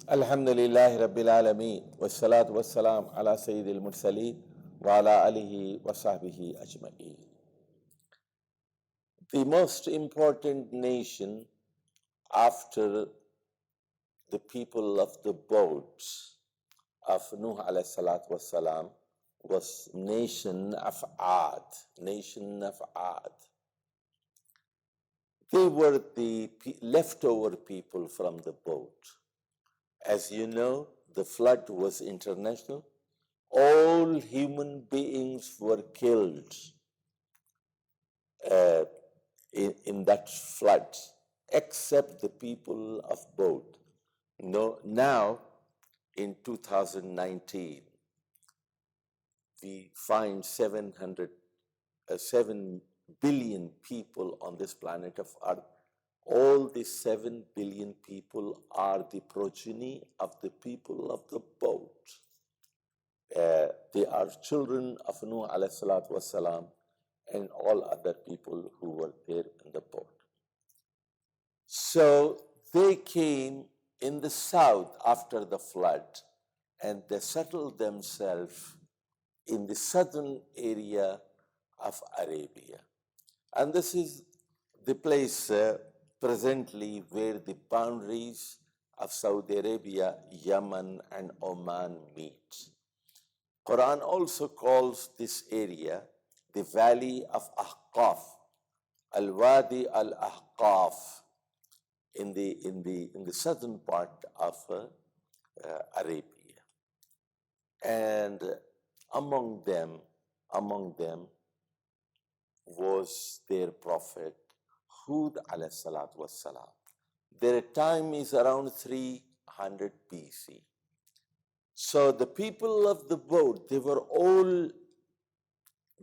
Alhamdulillahi Rabbil Alameen, wassalatu wassalam ala Sayyidil Mursaleen, wa ala alihi wa sahbihi ajma'een. The most important nation after the people of the boats of Nuh alayhi salatu wassalam was nation of Ad. They were the leftover people from the boat. As you know, the flood was international. All human beings were killed in that flood, except the people of boat. No, now, in 2019, we find 7 billion people on this planet of Earth. All the 7 billion people are the progeny of the people of the boat. They are children of Nuh alayhi salatu wassalam and all other people who were there in the boat. So they came in the south after the flood and they settled themselves in the southern area of Arabia. And this is the place presently where the boundaries of Saudi Arabia, Yemen, and Oman meet. Quran also calls this area the Valley of Ahqaf, Al-Wadi al-Ahqaf, in the southern part of Arabia. And among them was their prophet Hud alayhi salatu wassalam. Their time is around 300 BC. So the people of the boat, they were all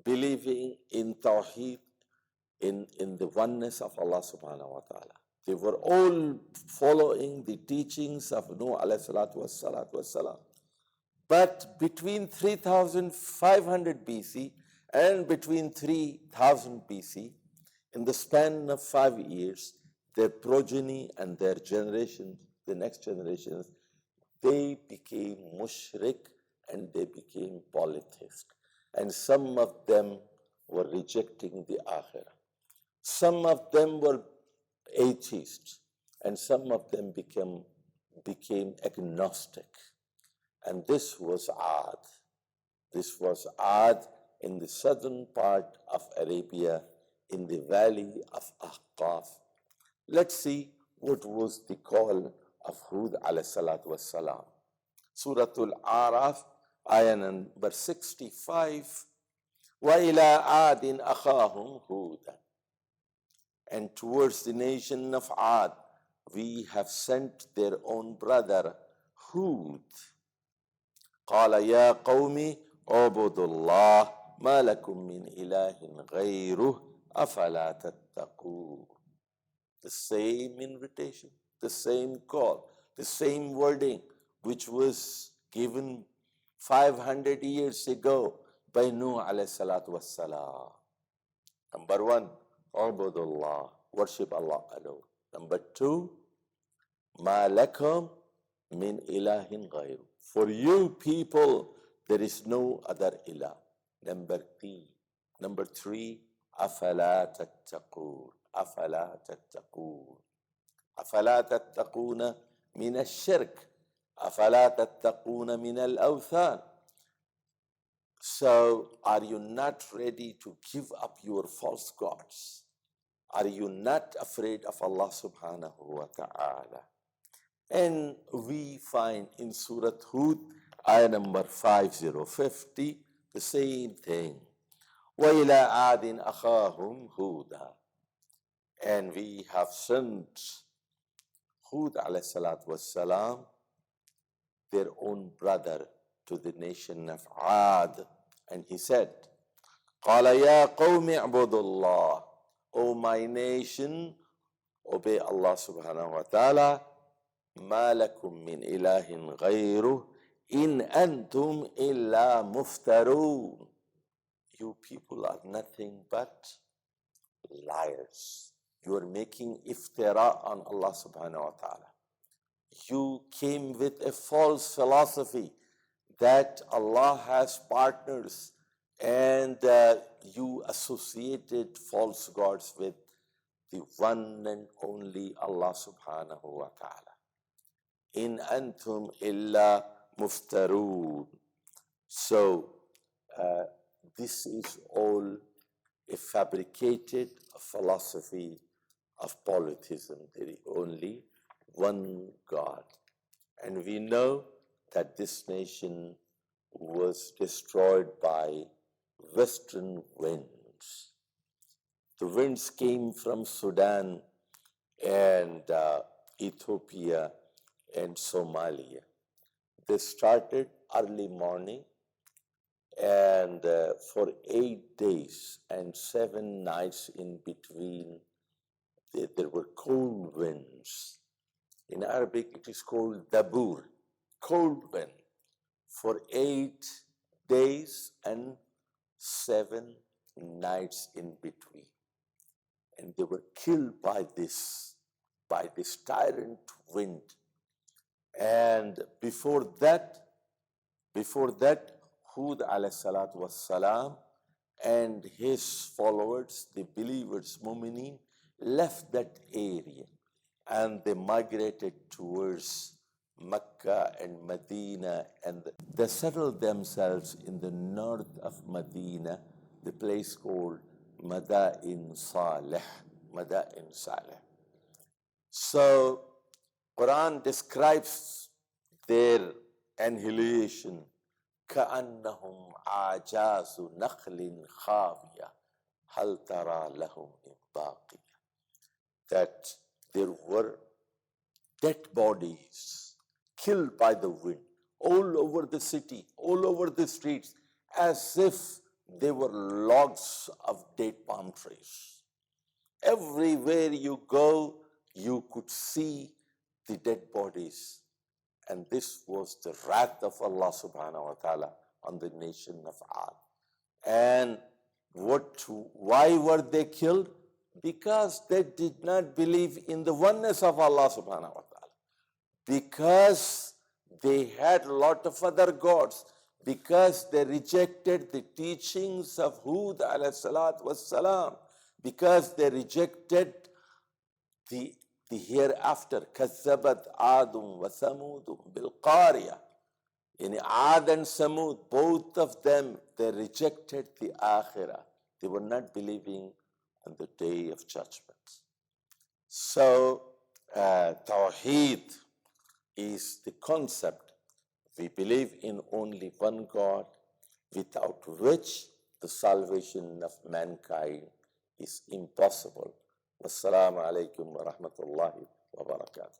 believing in Tawheed, in the oneness of Allah subhanahu wa ta'ala. They were all following the teachings of Nuh alayhi salatu wassalam. But between 3500 BC and between 3000 BC, in the span of 5 years, their progeny and their generation, the next generations, they became mushrik and they became polytheist. And some of them were rejecting the akhirah. Some of them were atheists, and some of them became agnostic. And this was Ad. This was Ad in the southern part of Arabia, in the valley of Ahqaf. Let's see what was the call of Hud alayhi salatu wassalam. Suratul Araf, ayah number 65. وَإِلَىٰ عَادٍ أَخَاهُمْ هُودًا. And towards the nation of Ad, we have sent their own brother, Hud. قَالَ يَا قَوْمِ اعْبُدُوا اللَّهَ مَا لَكُمْ مِنْ إِلَٰهٍ غَيْرُهُ أَفَلَا تَتَّقُونَ. The same invitation, the same call, the same wording, which was given 500 years ago by Nuh alayhi salatu wassalam. Number 1, Ubudullah, worship Allah alone. Number 2, Ma lakum min ilahin ghayru. For you people, there is no other ilah. Number 3, Afala tattaqoon. أفلا تتقون أفلا تتقون من الشرك أفلا تتقون من الأوثان. So are you not ready to give up your false gods? Are you not afraid of Allah subhanahu wa ta'ala? And we find in Surah Hud, ayah number 5050, the same thing. وَإِلَىٰ عَادٍ أَخَاهُمْ هُودًا. And we have sent Hud alayhi salatu wassalam, their own brother, to the nation of Ad. And he said, قَالَ يَا قَوْمِ اعْبُدُوا اللَّهِ. O my nation, obey Allah subhanahu wa ta'ala. مَا لَكُمْ مِنْ إِلَٰهٍ غَيْرُهُ إِنْ أَنْتُمْ إِلَّا مُفْتَرُونَ. You people are nothing but liars. You are making iftira on Allah subhanahu wa ta'ala. you came with a false philosophy that Allah has partners, and you associated false gods with the one and only Allah subhanahu wa ta'ala. In antum illa muftaroon. So this is all a fabricated philosophy of polytheism. There is only one God. And we know that this nation was destroyed by western winds. The winds came from Sudan and Ethiopia and Somalia. They started early morning, and for 8 days and 7 nights in between, there were cold winds. In Arabic, it is called dabur, cold wind, for 8 days and 7 nights in between. And they were killed by this tyrant wind. And before that, Hud alayhi salatu was salam and his followers, the believers, mu'mineen, left that area and they migrated towards Mecca and Medina, and they settled themselves in the north of Medina, the place called Madain Saleh. So Quran describes their annihilation, كأنهم أعجاز نخل خاوية هل ترى لهم من باقية. That there were dead bodies killed by the wind all over the city, all over the streets, as if they were logs of dead palm trees. Everywhere you go, you could see the dead bodies. And this was the wrath of Allah subhanahu wa ta'ala on the nation of Ad. And why were they killed? Because they did not believe in the oneness of Allah subhanahu wa ta'ala. Because they had a lot of other gods. Because they rejected the teachings of Hud alayhi salatu wassalam. Because they rejected the hereafter. كذبت عاد وثمود بالقارية. In Ad and Samud, both of them, they rejected the Akhirah. They were not believing on the day of judgment. So, Tawheed is the concept. We believe in only one God, without which the salvation of mankind is impossible. Wassalamu alaikum wa rahmatullahi wa barakatuh.